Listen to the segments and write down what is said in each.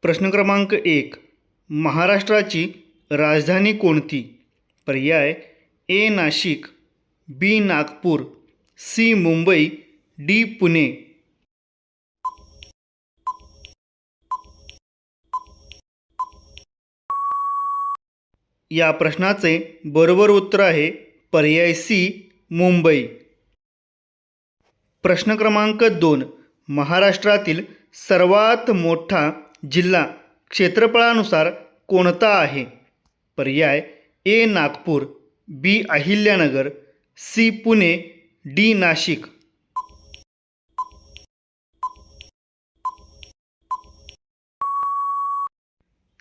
प्रश्न क्रमांक 1. महाराष्ट्राची राजधानी कोणती? पर्याय ए. नाशिक, बी. नागपूर, सी. मुंबई, डी. पुणे. या प्रश्नाचे बरोबर उत्तर आहे पर्याय सी. मुंबई. प्रश्न क्रमांक 2. महाराष्ट्रातील सर्वात मोठा जिल्हा क्षेत्रफळानुसार कोणता आहे? पर्याय ए. नागपूर, बी. अहिल्यानगर, सी. पुणे, डी. नाशिक.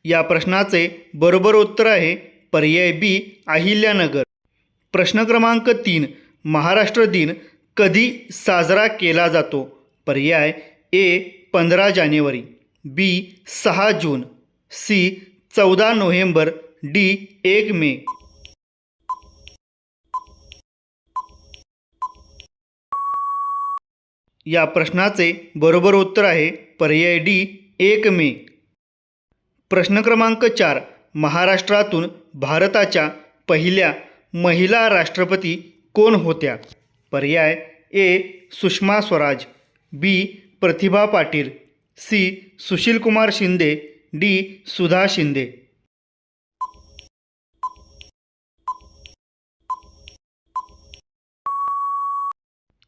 या प्रश्नाचे बरोबर उत्तर आहे पर्याय बी. अहिल्यानगर. प्रश्न क्रमांक 3. महाराष्ट्र दिन कधी साजरा केला जातो? पर्याय ए. 15 जानेवारी, बी. 6 जून, सी. 14 November, D. 1 मे. या प्रश्नाचे बरोबर उत्तर आहे पर्याय डी. 1 मे. प्रश्न क्रमांक 4. महाराष्ट्रातून भारताच्या पहिल्या महिला राष्ट्रपती कोण होत्या? पर्याय ए. सुषमा स्वराज, बी. प्रतिभा पाटील, सी. सुशीलकुमार शिंदे, डी. सुधा शिंदे.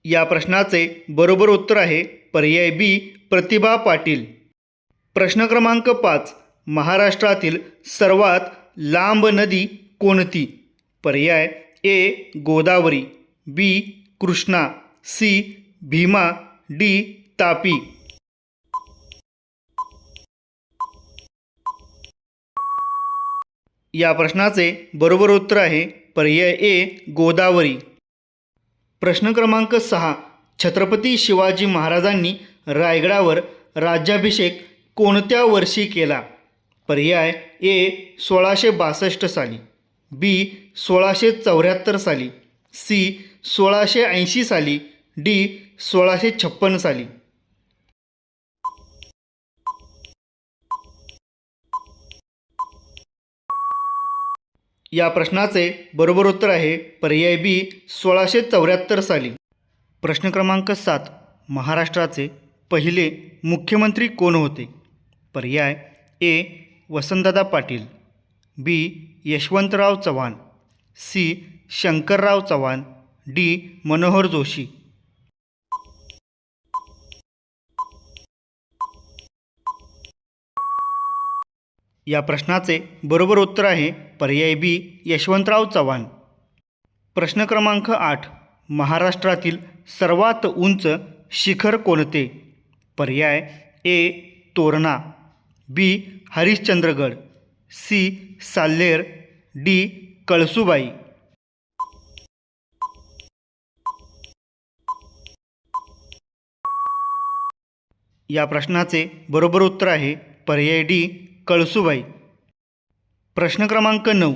या प्रश्नाचे बरोबर उत्तर आहे पर्याय बी. प्रतिभा पाटील. प्रश्न क्रमांक 5. महाराष्ट्रातील सर्वात लांब नदी कोणती? पर्याय ए. गोदावरी, बी. कृष्णा, सी. भीमा, डी. तापी. या प्रश्नाचे बरोबर उत्तर आहे पर्याय ए. गोदावरी. प्रश्न क्रमांक 6. छत्रपती शिवाजी महाराजांनी रायगडावर राज्याभिषेक कोणत्या वर्षी केला? पर्याय ए. 1662 साली, बी. 1674 साली, सी. 1680 साली, डी. 1656 साली. या प्रश्नाचे बरोबर उत्तर आहे पर्याय बी. 1674 साली. प्रश्न क्रमांक 7. महाराष्ट्राचे पहिले मुख्यमंत्री कोण होते? पर्याय ए. वसंतदादा पाटील, बी. यशवंतराव चव्हाण, सी. शंकरराव चव्हाण, डी. मनोहर जोशी. या प्रश्नाचे बरोबर उत्तर आहे पर्याय बी. यशवंतराव चव्हाण. प्रश्न क्रमांक 8. महाराष्ट्रातील सर्वात उंच शिखर कोणते? पर्याय ए. तोरणा, बी. हरिश्चंद्रगड, सी. साल्हेर, डी. कळसुबाई. या प्रश्नाचे बरोबर उत्तर आहे पर्याय डी. कळसुबाई. प्रश्न क्रमांक 9.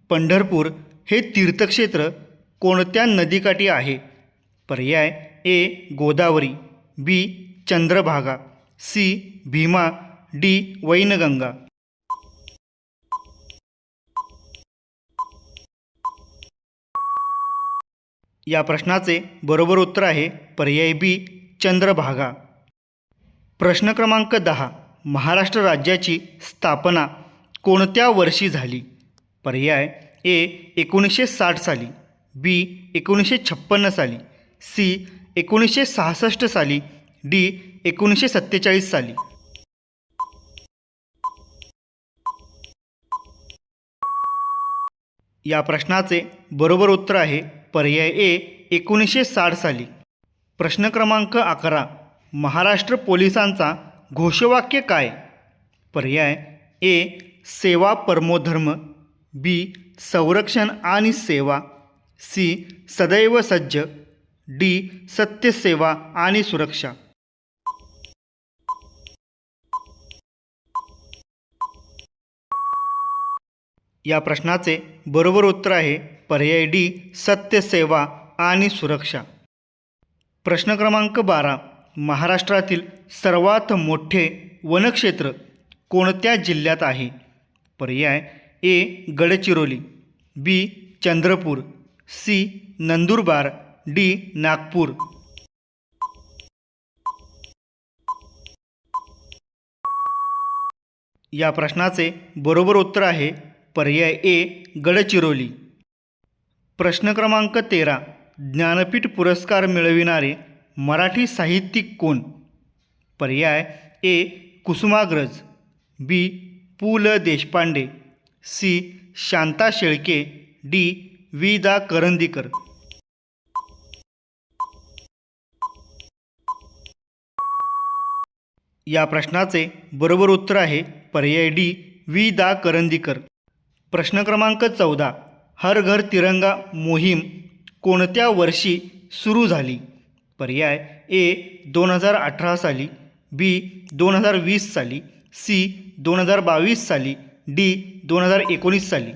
पंढरपूर हे तीर्थक्षेत्र कोणत्या नदीकाठी आहे? पर्याय ए. गोदावरी, बी. चंद्रभागा, सी. भीमा, डी. वैनगंगा. या प्रश्नाचे बरोबर उत्तर आहे पर्याय बी. चंद्रभागा. प्रश्न क्रमांक 10. महाराष्ट्र राज्याची स्थापना कोणत्या वर्षी झाली? पर्याय ए. 1960 साली, बी. 1956 साली, सी. 1966 साली, डी. 1947 साली. या प्रश्नाचे बरोबर उत्तर आहे पर्याय ए. 1960 साली. प्रश्न क्रमांक 11. महाराष्ट्र पोलिसांचा घोषवाक्य काय? पर्याय ए. सेवा परमो धर्म, बी. संरक्षण आणि सेवा, सी. सदैव सज्ज, डी. सत्य, सेवा आणि सुरक्षा. या प्रश्नाचे बरोबर उत्तर आहे पर्याय डी. सत्य, सेवा आणि सुरक्षा. प्रश्न क्रमांक 12. महाराष्ट्रातील सर्वात मोठे वनक्षेत्र कोणत्या जिल्ह्यात आहे? पर्याय ए गडचिरोली, बी चंद्रपूर, सी नंदुरबार, डी नागपूर. या प्रश्नाचे बरोबर उत्तर आहे पर्याय ए गडचिरोली. प्रश्न क्रमांक 13. ज्ञानपीठ पुरस्कार मिळविणारे मराठी साहित्यिक कोण? पर्याय ए कुसुमाग्रज, बी पु ल देशपांडे, सी शांता शेळके, डी वि दा करंदीकर. या प्रश्नाचे बरोबर उत्तर आहे पर्याय डी वि दा करंदीकर. प्रश्न क्रमांक 14. हर घर तिरंगा मोहीम कोणत्या वर्षी सुरू झाली? पर्याय ए 2018 साली, बी 2020 साली, सी 2022 साली, डी 2019 साली.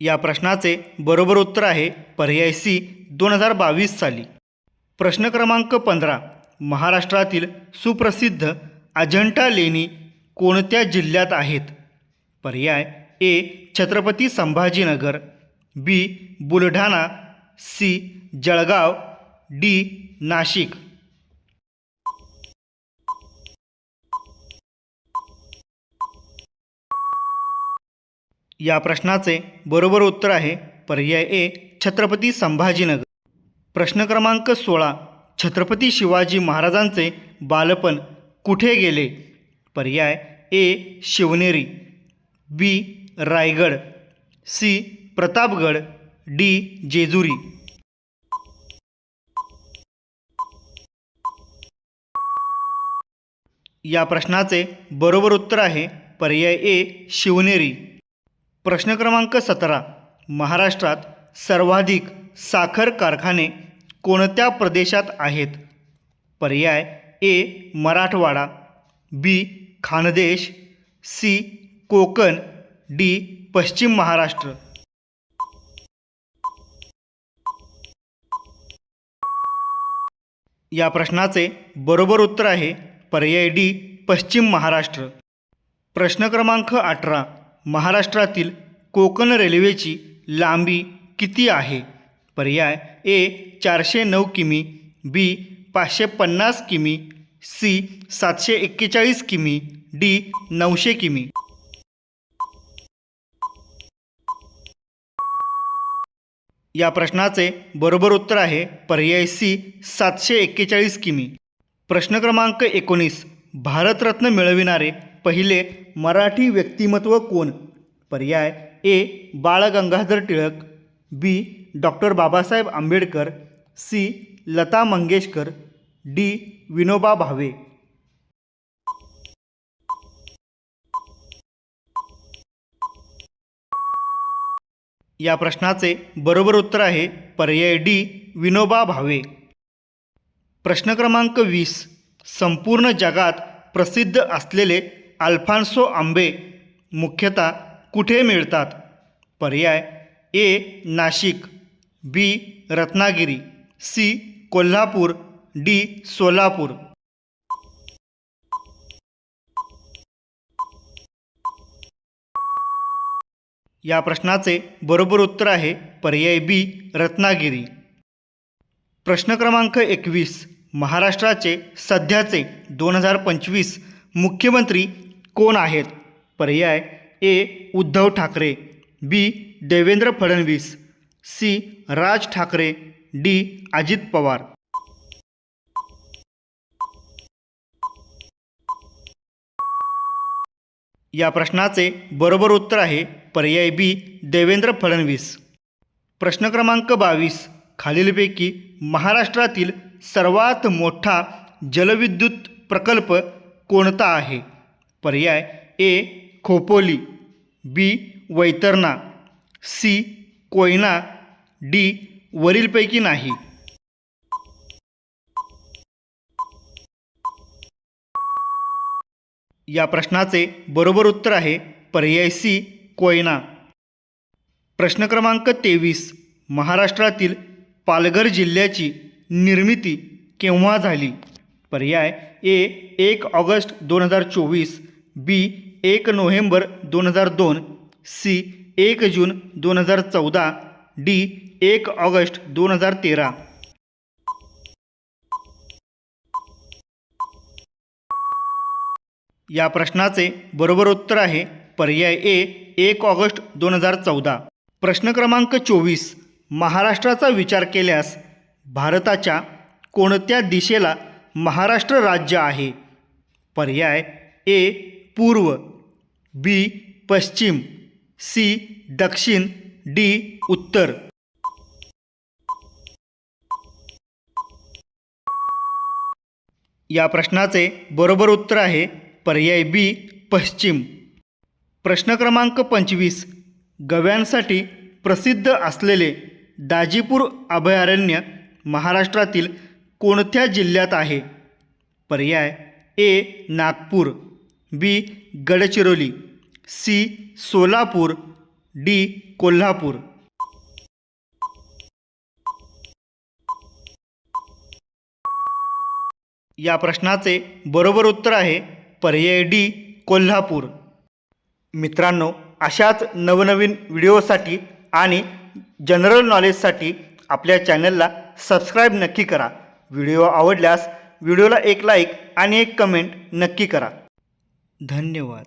या प्रश्नाचे बरोबर उत्तर आहे पर्याय सी 2022 साली. प्रश्न क्रमांक 15. महाराष्ट्रातील सुप्रसिद्ध अजंठा लेणी कोणत्या जिल्ह्यात आहेत? पर्याय ए छत्रपती संभाजीनगर, बी बुलढाणा, सी जळगाव, डी नाशिक. या प्रश्नाचे बरोबर उत्तर आहे पर्याय ए छत्रपती संभाजीनगर. प्रश्न क्रमांक 16. छत्रपती शिवाजी महाराजांचे बालपण कुठे गेले? पर्याय ए शिवनेरी, बी रायगड, सी प्रतापगड, डी जेजुरी. या प्रश्नाचे बरोबर उत्तर आहे पर्याय ए शिवनेरी. प्रश्न क्रमांक 17. महाराष्ट्रात सर्वाधिक साखर कारखाने कोणत्या प्रदेशात आहेत? पर्याय ए मराठवाडा, बी खानदेश, सी कोकण, डी पश्चिम महाराष्ट्र. या प्रश्नाचे बरोबर उत्तर आहे पर्याय डी पश्चिम महाराष्ट्र. प्रश्न क्रमांक 18. महाराष्ट्रातील कोकण रेल्वेची लांबी किती आहे? पर्याय ए 409 किमी, बी 550 किमी, सी 741 किमी, डी 900 किमी. या प्रश्नाचे बरोबर उत्तर आहे पर्याय सी 741 किमी. प्रश्न क्रमांक 19. भारतरत्न मिळविणारे पहिले मराठी व्यक्तिमत्व कोण? पर्याय A Bal Gangadhar Tilak, B doctor Babasaheb Ambedkar, C Lata Mangeshkar, D Vinoba Bhave. या प्रश्नाचे बरोबर उत्तर आहे पर्याय डी विनोबा भावे. प्रश्न क्रमांक 20. संपूर्ण जगात प्रसिद्ध असलेले अल्फान्सो आंबे मुख्यतः कुठे मिळतात? पर्याय ए नाशिक, बी रत्नागिरी, सी कोल्हापूर, डी सोलापूर. या प्रश्नाचे बरोबर उत्तर आहे पर्याय बी रत्नागिरी. प्रश्न क्रमांक 21. महाराष्ट्राचे सध्याचे 2025 मुख्यमंत्री कोण आहेत? पर्याय ए उद्धव ठाकरे, बी देवेंद्र फडणवीस, सी राज ठाकरे, डी अजित पवार. या प्रश्नाचे बरोबर उत्तर आहे पर्याय बी देवेंद्र फडणवीस. प्रश्न क्रमांक 22. खालीलपैकी महाराष्ट्रातील सर्वात मोठा जलविद्युत प्रकल्प कोणता आहे? पर्याय ए खोपोली, बी वैतरणा, सी कोयना, डी वरीलपैकी नाही. या प्रश्नाचे बरोबर उत्तर आहे पर्याय सी कोयना. प्रश्न क्रमांक 23. महाराष्ट्रातील पालघर जिल्ह्याची निर्मिती केव्हा झाली? पर्याय ए 1 ऑगस्ट 2024, बी 1 नोव्हेंबर 2002, सी 1 जून 2014, डी 1 ऑगस्ट 2013. या प्रश्नाचे बरोबर उत्तर आहे पर्याय ए 1 ऑगस्ट 2014. प्रश्न क्रमांक 24. महाराष्ट्राचा विचार केल्यास भारताच्या कोणत्या दिशेला महाराष्ट्र राज्य आहे? पर्याय ए पूर्व, बी पश्चिम, सी दक्षिण, डी उत्तर. या प्रश्नाचे बरोबर उत्तर आहे पर्याय बी पश्चिम. प्रश्न क्रमांक 25. गव्यांसाठी प्रसिद्ध असलेले दाजीपूर अभयारण्य महाराष्ट्रातील कोणत्या जिल्ह्यात आहे? पर्याय ए नागपूर, बी गडचिरोली, सी सोलापूर, डी कोल्हापूर. या प्रश्नाचे बरोबर उत्तर आहे पर्याय डी कोल्हापूर. मित्रांनो, अशाच नवनवीन व्हिडिओसाठी आणि जनरल नॉलेजसाठी आपल्या चॅनलला सबस्क्राईब नक्की करा. व्हिडिओ आवडल्यास व्हिडिओला एक लाईक आणि एक कमेंट नक्की करा. धन्यवाद.